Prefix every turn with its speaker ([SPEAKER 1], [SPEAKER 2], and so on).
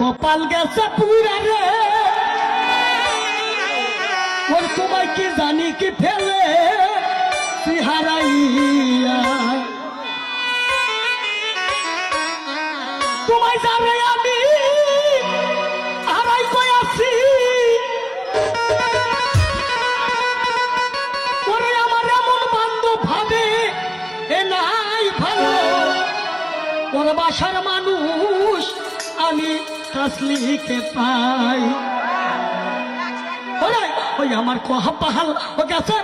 [SPEAKER 1] কপাল গেছে পুরা রে ওর তোমায় কি জানি কি ফেলে তুই হারাইয়া তোমায় জানে আমি হারাই কই আছি ওরে আমার এমন বান্ধব ভাবে এ নাই ভালো ওর বাসার মানুষ আমি কাসলিকে পাই ওরে ওই আমার কহা পাহাল ও গেছে